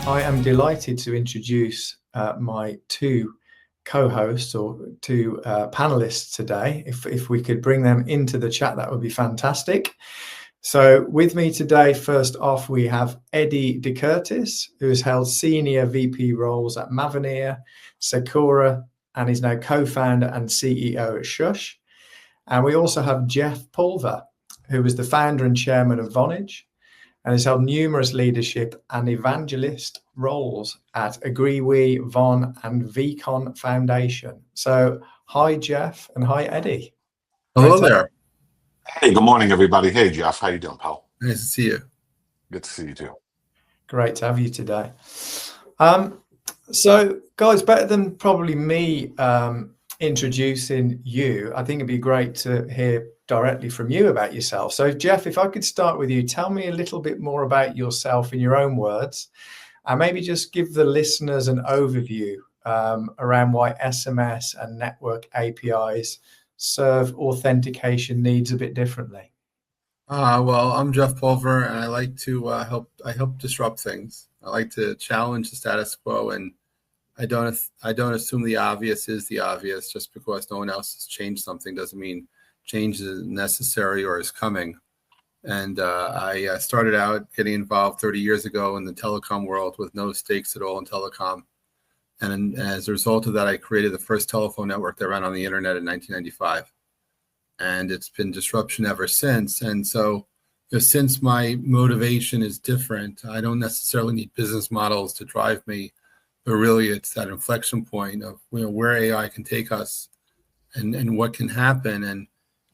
I am delighted to introduce my two co-hosts or two panelists today. If we could bring them into the chat, that would be fantastic. So with me today, first off, we have Eddie DeCurtis, who has held senior VP roles at Mavenir, Sakura, and is now co-founder and CEO at Shush. And we also have Jeff Pulver, who was the founder and chairman of Vonage, and has held numerous leadership and evangelist roles at AgreeWe, Von, and vCon Foundation. So hi, Jeff, and hi, Eddie. Hello there. Hey, good morning, everybody. Hey, Jeff. How you doing, pal? Nice to see you. Good to see you, too. Great to have you today. So, guys, better than probably me introducing you, I think it'd be great to hear directly from you about yourself. So Jeff, if I could start with you, tell me a little bit more about yourself in your own words, and maybe just give the listeners an overview around why SMS and network APIs serve authentication needs a bit differently. Well, I'm Jeff Pulver, and I like to help disrupt things. I like to challenge the status quo, and I don't assume the obvious is the obvious. Just because no one else has changed something doesn't mean change is necessary or is coming. And I started out getting involved 30 years ago in the telecom world with no stakes at all in telecom. And as a result of that, I created the first telephone network that ran on the internet in 1995. And it's been disruption ever since. And so since my motivation is different, I don't necessarily need business models to drive me, but really it's that inflection point of where AI can take us and what can happen. And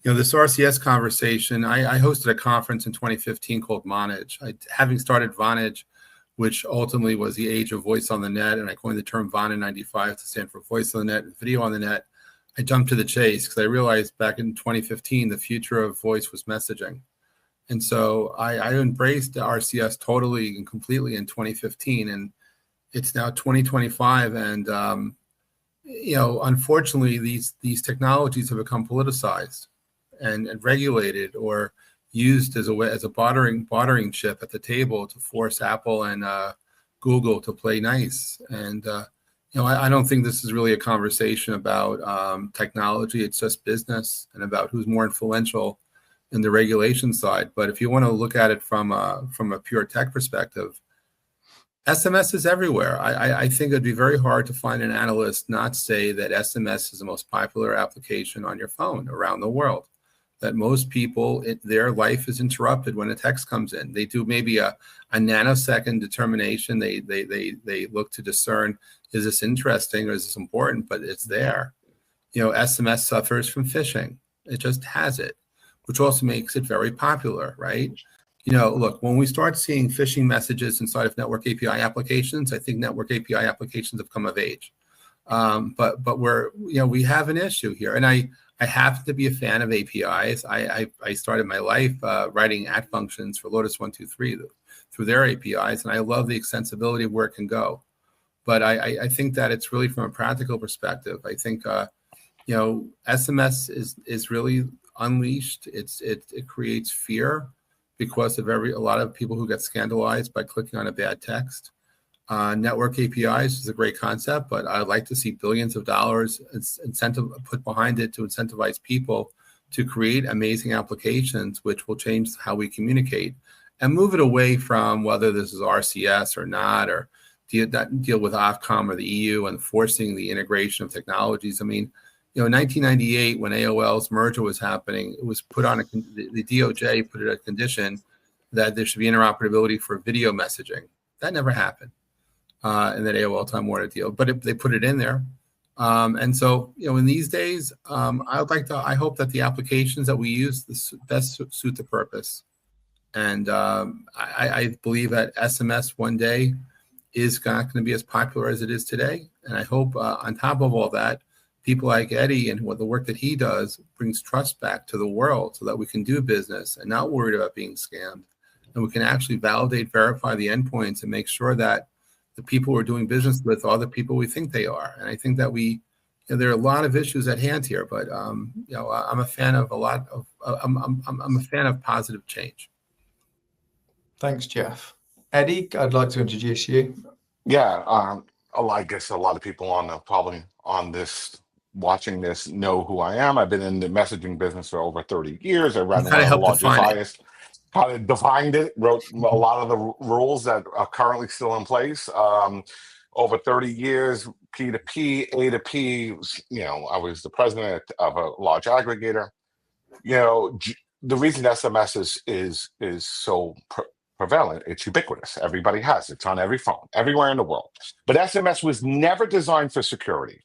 this RCS conversation, I hosted a conference in 2015 called Vonage. Having started Vonage, which ultimately was the age of voice on the net, and I coined the term VON in 95 to stand for voice on the net and video on the net, I jumped to the chase because I realized back in 2015, the future of voice was messaging. And so I embraced the RCS totally and completely in 2015, and it's now 2025. And, unfortunately, these technologies have become politicized and regulated or used as a bartering chip at the table to force Apple and Google to play nice. And I don't think this is really a conversation about technology. It's just business and about who's more influential in the regulation side. But if you want to look at it from a pure tech perspective, SMS is everywhere. I think it'd be very hard to find an analyst not say that SMS is the most popular application on your phone around the world. That most people, their life is interrupted when a text comes in. They do maybe a nanosecond determination. They look to discern, is this interesting or is this important? But it's there. SMS suffers from phishing. It just has it, which also makes it very popular, right? Look, when we start seeing phishing messages inside of network API applications, I think network API applications have come of age. But we have an issue here, and I happen to be a fan of APIs. I started my life writing @ functions for Lotus 123 through their APIs, and I love the extensibility of where it can go. But I think that it's really from a practical perspective. I think SMS is really unleashed. It creates fear because of a lot of people who get scandalized by clicking on a bad text. Network APIs is a great concept, but I'd like to see billions of dollars incentive put behind it to incentivize people to create amazing applications, which will change how we communicate and move it away from whether this is RCS or not, or deal with Ofcom or the EU and forcing the integration of technologies. I mean, in 1998, when AOL's merger was happening, it was put on the DOJ put it a condition that there should be interoperability for video messaging. That never happened. In that AOL Time Warner deal, but they put it in there. And so, in these days, I hope that the applications that we use best suit the purpose. And I believe that SMS one day is not going to be as popular as it is today. And I hope on top of all that, people like Eddie and what the work that he does brings trust back to the world so that we can do business and not worried about being scammed. And we can actually validate, verify the endpoints and make sure that the people we're doing business with are the people we think they are. And I think that there are a lot of issues at hand here, but I'm a fan of I'm a fan of positive change. Thanks, Jeff. Eddie, I'd like to introduce you. Yeah, I guess a lot of people on probably on this watching this know who I am. I've been in the messaging business for over 30 years. I You ran kind one of of the helped largest, define it. highest, kind of defined it, wrote a lot of the rules that are currently still in place. Over 30 years, P to P, A to P. I was the president of a large aggregator. The reason SMS is so prevalent, it's ubiquitous. Everybody has it. It's on every phone, everywhere in the world. But SMS was never designed for security.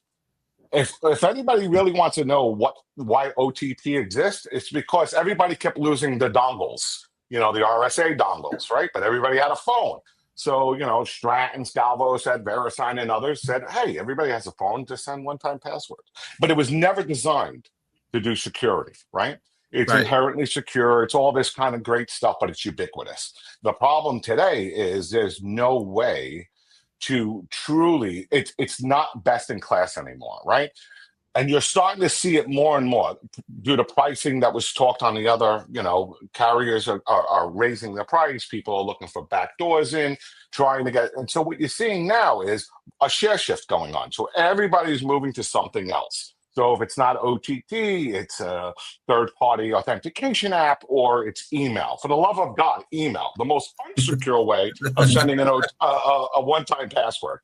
If anybody really wants to know why OTP exists, it's because everybody kept losing the dongles, the RSA dongles, right? But everybody had a phone. So, Stratton, Scalvo said, VeriSign and others said, hey, everybody has a phone, just send one-time passwords. But it was never designed to do security, right? It's Right. inherently secure. It's all this kind of great stuff, but it's ubiquitous. The problem today is there's no way to truly, it's not best in class anymore, right? And you're starting to see it more and more due to pricing that was talked on the other, carriers are raising the price. People are looking for back doors in, trying to get. And so what you're seeing now is a share shift going on. So everybody's moving to something else. So if it's not OTT, it's a third-party authentication app, or it's email. For the love of God, email, the most unsecure way of sending a one-time password.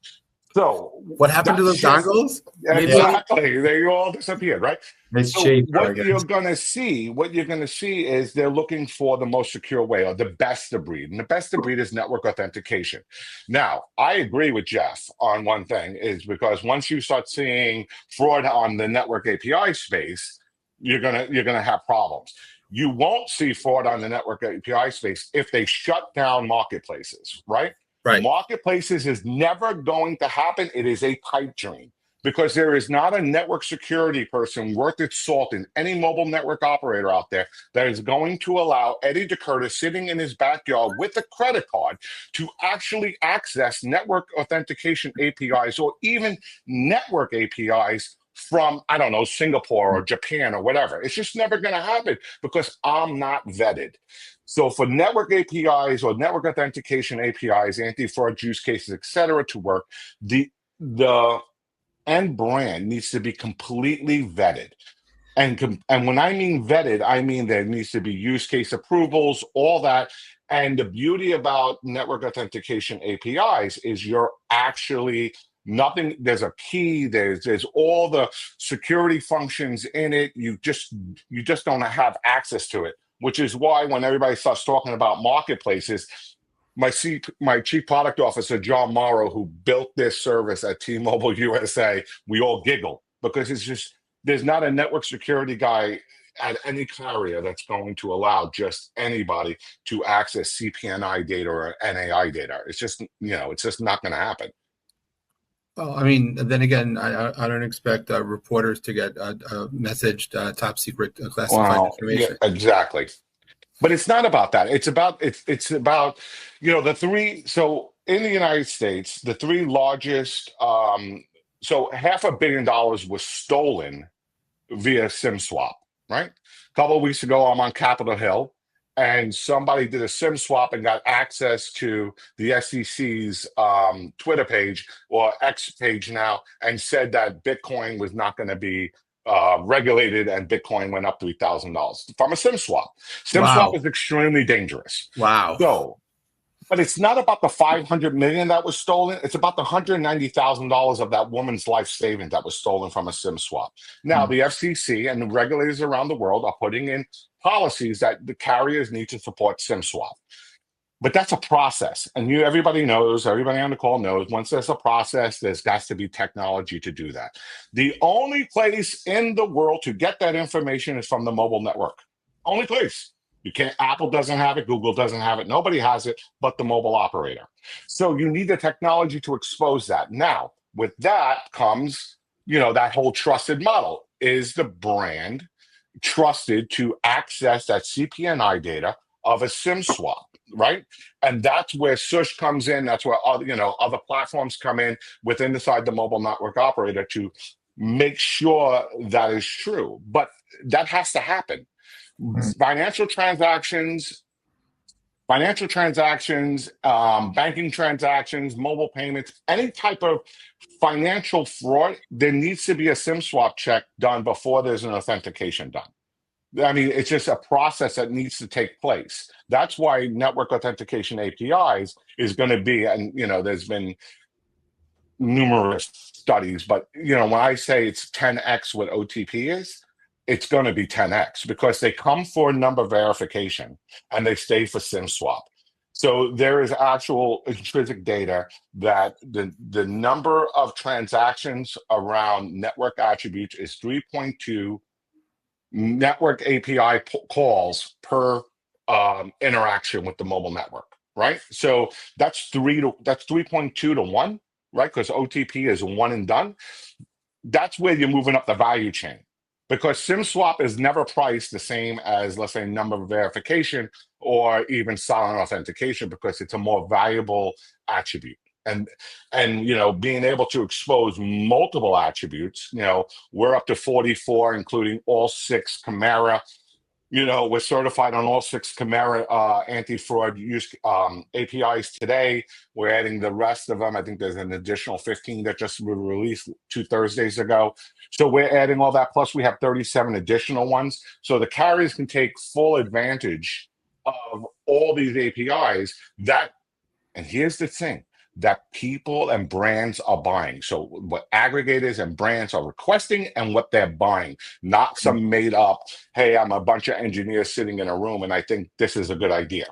So What happened to those dongles? exactly, they all disappeared, right? It's So cheaper, I what guess. you're gonna see is they're looking for the most secure way, or the best of breed, and the best of breed is network authentication. Now, I agree with Jeff on one thing, is because once you start seeing fraud on the network API space, you're gonna have problems. You won't see fraud on the network API space if they shut down marketplaces, right? Right. Marketplaces is never going to happen. It is a pipe dream, because there is not a network security person worth its salt in any mobile network operator out there that is going to allow Eddie DeCurtis sitting in his backyard with a credit card to actually access network authentication APIs, or even network APIs from, I don't know, Singapore or Japan or whatever. It's just never going to happen, because I'm not vetted. So for network APIs or network authentication APIs, anti-fraud use cases, et cetera, to work, the end brand needs to be completely vetted. And when I mean vetted, I mean there needs to be use case approvals, all that. And the beauty about network authentication APIs is you're actually nothing. There's a key. There's all the security functions in it. You just don't have access to it, which is why when everybody starts talking about marketplaces, my chief product officer, John Morrow, who built this service at T-Mobile USA, we all giggle, because it's just, there's not a network security guy at any carrier that's going to allow just anybody to access CPNI data or NAI data. It's just, it's just not going to happen. Well, I mean, then again, I don't expect reporters to get messaged top secret classified information. Yeah, exactly. But it's not about that. It's about the three. So in the United States, the three largest. So $500 million was stolen via SIM swap. Right. A couple of weeks ago, I'm on Capitol Hill, and somebody did a SIM swap and got access to the SEC's Twitter page, or X page now, and said that Bitcoin was not going to be regulated, and Bitcoin went up $3,000 from a SIM swap. SIM swap is extremely dangerous. Wow. So, but it's not about the $500 million that was stolen. It's about the $190,000 of that woman's life savings that was stolen from a SIM swap. Now, the FCC and the regulators around the world are putting in policies that the carriers need to support SIM swap. But that's a process. And everybody on the call knows, once there's a process, there's got to be technology to do that. The only place in the world to get that information is from the mobile network. Only place. You can't, Apple doesn't have it, Google doesn't have it, nobody has it but the mobile operator. So you need the technology to expose that. Now, with that comes, that whole trusted model. Is the brand trusted to access that CPNI data of a SIM swap? Right. And that's where Shush comes in. That's where other platforms come in inside the mobile network operator to make sure that is true. But that has to happen. Financial transactions, financial transactions, banking transactions, mobile payments, any type of financial fraud, there needs to be a SIM swap check done before there's an authentication done. I mean, it's just a process that needs to take place. That's why network authentication APIs is going to be, and there's been numerous studies, but when I say it's 10x what OTP is, it's going to be 10x because they come for number verification and they stay for SIM swap. So there is actual intrinsic data that the number of transactions around network attributes is 3.2 network API calls per interaction with the mobile network, right? So that's 3.2 to 1, right? Because OTP is one and done. That's where you're moving up the value chain. Because SIM swap is never priced the same as, let's say, number verification or even silent authentication because it's a more valuable attribute. And being able to expose multiple attributes, we're up to 44, including all 6 Camara. We're certified on all 6 Camara anti-fraud use APIs today. We're adding the rest of them. I think there's an additional 15 that just were released 2 Thursdays ago. So we're adding all that. Plus, we have 37 additional ones. So the carriers can take full advantage of all these APIs. And here's the thing, that people and brands are buying. So what aggregators and brands are requesting and what they're buying, not some made up, hey, I'm a bunch of engineers sitting in a room and I think this is a good idea.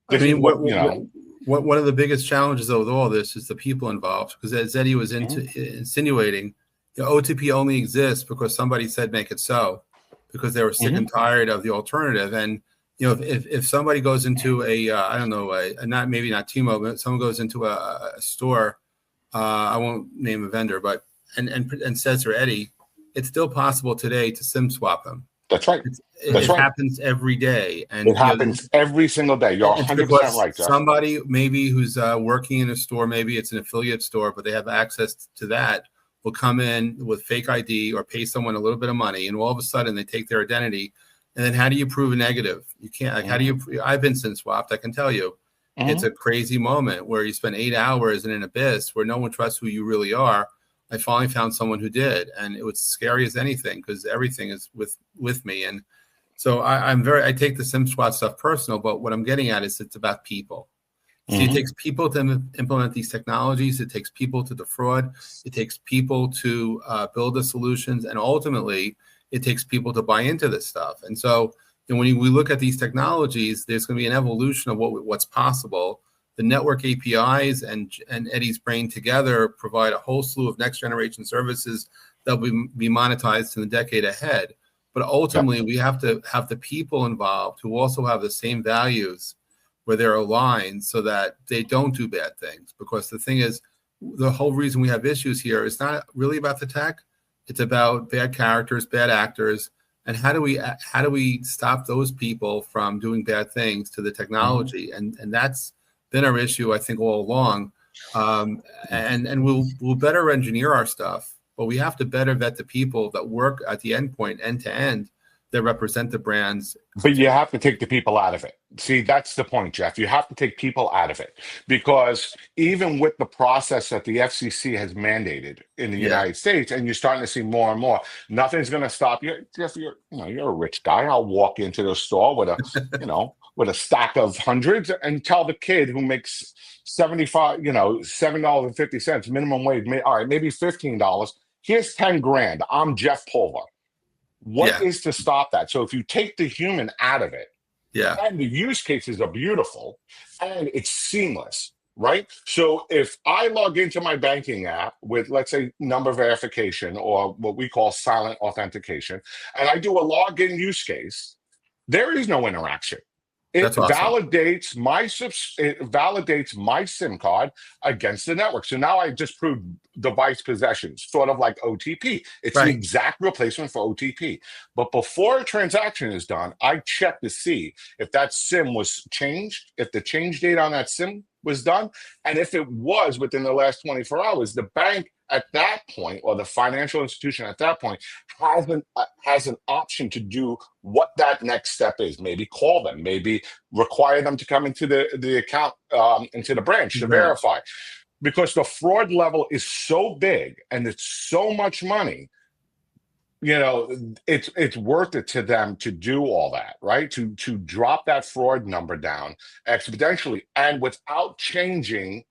One of the biggest challenges with all this is the people involved, because as Eddie was insinuating, OTP only exists because somebody said make it so, because they were sick and tired of the alternative. And if somebody goes into not T-Mobile, but someone goes into a store, I won't name a vendor, but and says to Eddie, it's still possible today to SIM swap them. That's right. It happens every day, and it happens every single day. You're 100% right, Jeff. Somebody maybe who's working in a store, maybe it's an affiliate store, but they have access to that, will come in with fake ID or pay someone a little bit of money, and all of a sudden they take their identity. And then how do you prove a negative? You can't. How do you? I've been SIM swapped. I can tell you, it's a crazy moment where you spend 8 hours in an abyss where no one trusts who you really are. I finally found someone who did, and it was scary as anything because everything is with me. And so I take the SIM swap stuff personal, but what I'm getting at is it's about people. See, it takes people to implement these technologies. It takes people to defraud. It takes people to build the solutions, and ultimately, it takes people to buy into this stuff. And so, when we look at these technologies, there's going to be an evolution of what's possible. The network APIs and Eddie's brain together provide a whole slew of next generation services that will be monetized in the decade ahead. But ultimately, we have to have the people involved who also have the same values, where they're aligned so that they don't do bad things. Because the thing is, the whole reason we have issues here is not really about the tech. It's about bad characters, bad actors, and how do we stop those people from doing bad things to the technology? And that's been our issue, I think, all along. And we'll better engineer our stuff, but we have to better vet the people that work at the endpoint, end to end, that represent the brands. But you have to take the people out of it. See, that's the point, Jeff. You have to take people out of it, because even with the process that the FCC has mandated in the United States, and you're starting to see more and more, nothing's going to stop you. Jeff, you're a rich guy. I'll walk into the store with with a stack of hundreds and tell the kid who makes $7.50 minimum wage, all right, maybe $15. Here's 10 grand. I'm Jeff Pulver. What is to stop that? So if you take the human out of it, and the use cases are beautiful and it's seamless, right? So if I log into my banking app with, let's say, number verification or what we call silent authentication, and I do a login use case, there is no interaction. It validates my SIM card against the network. So now I just proved device possession, sort of like OTP. It's the exact replacement for OTP. But before a transaction is done, I check to see if that SIM was changed, if the change date on that SIM was done. And if it was within the last 24 hours, the bank at that point, or the financial institution at that point, has an option to do what that next step is. Maybe call them, maybe require them to come into the account, into the branch to verify. Because the fraud level is so big and it's so much money, it's worth it to them to do all that, right? To drop that fraud number down exponentially and without changing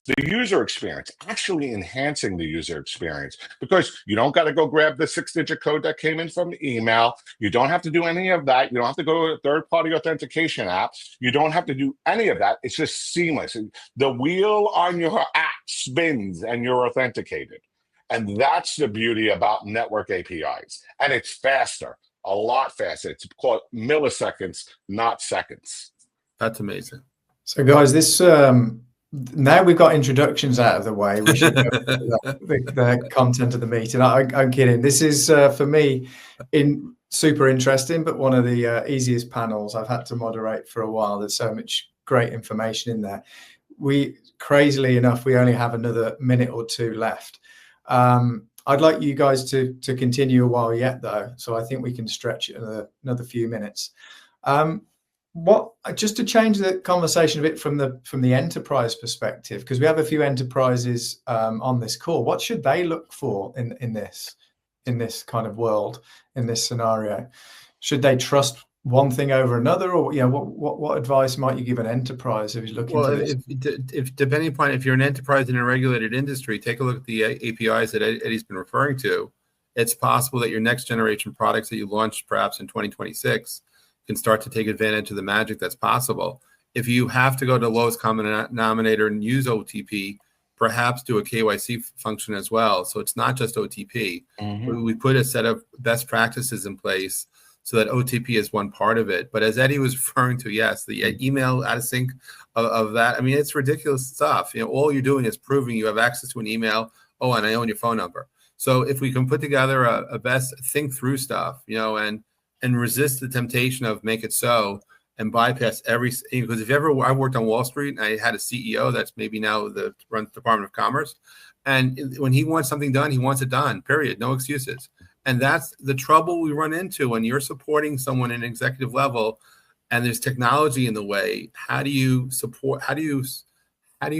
the user experience, actually enhancing the user experience, because you don't got to go grab the 6-digit code that came in from the email. You don't have to do any of that. You don't have to go to a third-party authentication app. You don't have to do any of that. It's just seamless. The wheel on your app spins and you're authenticated. And that's the beauty about network APIs. And it's faster, a lot faster. It's called milliseconds, not seconds. That's amazing. So guys, this now we've got introductions out of the way, we should go to the content of the meeting. I'm kidding. This is for me super interesting, but one of the easiest panels I've had to moderate for a while. There's so much great information in there. Crazily enough, we only have another minute or two left. I'd like you guys to continue a while yet, though, so I think we can stretch it another few minutes. Just to change the conversation a bit from the enterprise perspective, because we have a few enterprises on this call. What should they look for in this kind of world, in this scenario? Should they trust one thing over another, or what advice might you give an enterprise who's looking to this? If depending upon if you're an enterprise in a regulated industry, take a look at the APIs that Eddie's been referring to. It's possible that your next generation products that you launch perhaps in 2026 can start to take advantage of the magic that's possible. If you have to go to lowest common denominator and use OTP, perhaps do a KYC function as well. So it's not just OTP. Mm-hmm. We put a set of best practices in place so that OTP is one part of it. But as Eddie was referring to, yes, the email out of sync of that, I mean, it's ridiculous stuff. All you're doing is proving you have access to an email. Oh, and I own your phone number. So if we can put together a best think through stuff, and resist the temptation of make it so and bypass because I worked on Wall Street and I had a CEO that's maybe now runs the Department of Commerce. And when he wants something done, he wants it done, period, no excuses. And that's the trouble we run into when you're supporting someone at an executive level and there's technology in the way. How do you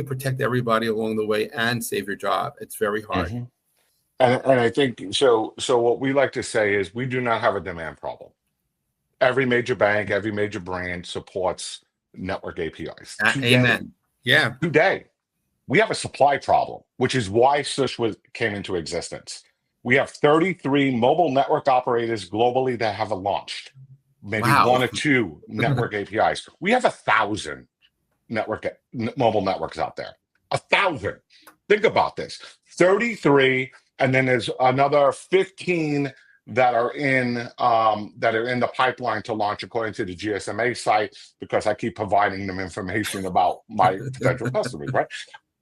protect everybody along the way and save your job? It's very hard. Mm-hmm. And I think so what we like to say is we do not have a demand problem. Every major bank, every major brand supports network APIs. Amen. Yeah. Today, we have a supply problem, which is why Shush came into existence. We have 33 mobile network operators globally that have launched. Maybe one or two network APIs. We have 1,000 mobile networks out there. 1,000. Think about this. 33, and then there's another 15 that are in the pipeline to launch according to the GSMA site, because I keep providing them information about my potential customers, right?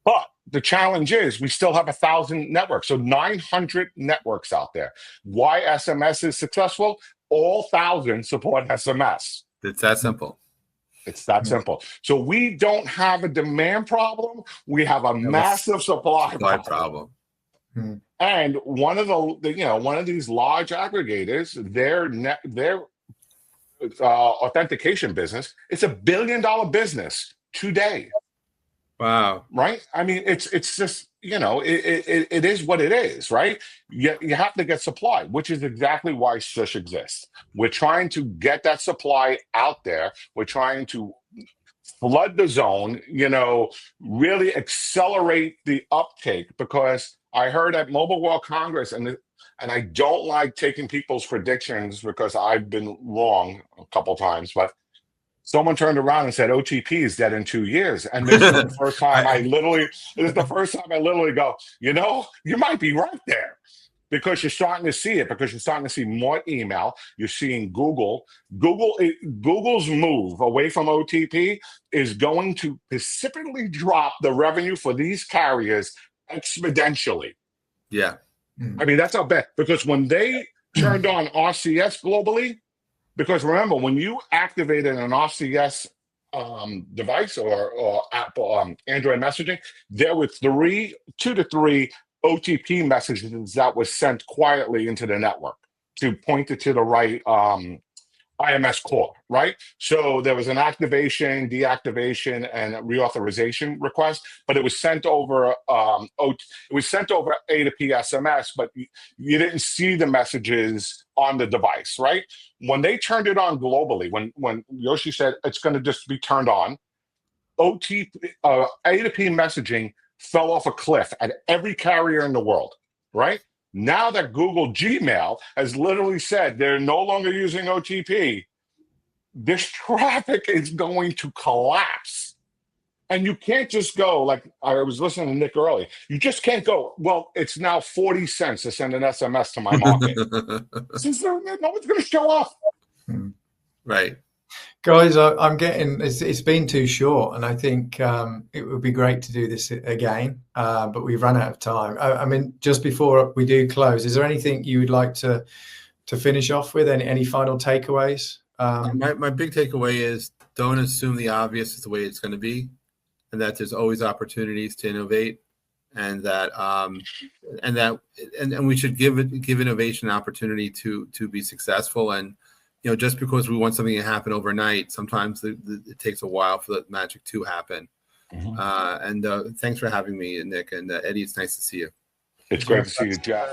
But the challenge is we still have 1,000 networks, so 900 networks out there. Why SMS is successful? All 1,000 support SMS. It's that simple. It's that simple. So we don't have a demand problem. We have a massive supply problem. Hmm. And one of these large aggregators, their authentication business, it's $1 billion business today. Wow. Right? I mean, it's just, it is what it is, right? You have to get supply, which is exactly why Shush exists. We're trying to get that supply out there. We're trying to flood the zone, really accelerate the uptake, because I heard at Mobile World Congress, and I don't like taking people's predictions because I've been wrong a couple times, but someone turned around and said OTP is dead in 2 years. And this is the first time I literally go, you might be right there, because you're starting to see it, because you're starting to see more email. You're seeing Google's move away from OTP is going to precipitously drop the revenue for these carriers exponentially. Yeah. I mean, that's how bad, because when they turned on RCS globally, because remember, when you activated an RCS device or Apple Android messaging, there were 2 to 3 OTP messages that was sent quietly into the network to point it to the right IMS core, right? So there was an activation, deactivation, and reauthorization request, but it was sent over it was sent over A to P SMS, but you didn't see the messages on the device, right? When they turned it on globally, when Yoshi said it's going to just be turned on, OTP A to P messaging fell off a cliff at every carrier in the world, right? Now that Google Gmail has literally said they're no longer using OTP, this traffic is going to collapse. And you can't just go, like I was listening to Nick earlier, you just can't go, well, it's now 40 cents to send an SMS to my market. Since no one's going to show up. Right. Guys, I'm getting it's been too short, and I think it would be great to do this again, but we've run out of time. I mean, just before we do close, is there anything you would like to finish off with? Any final takeaways? My big takeaway is don't assume the obvious is the way it's going to be, and that there's always opportunities to innovate, and that we should give innovation an opportunity to be successful. And just because we want something to happen overnight, sometimes it takes a while for the magic to happen. Mm-hmm. And thanks for having me, Nick, and Eddie. It's nice to see you. It's great to see you, Jeff.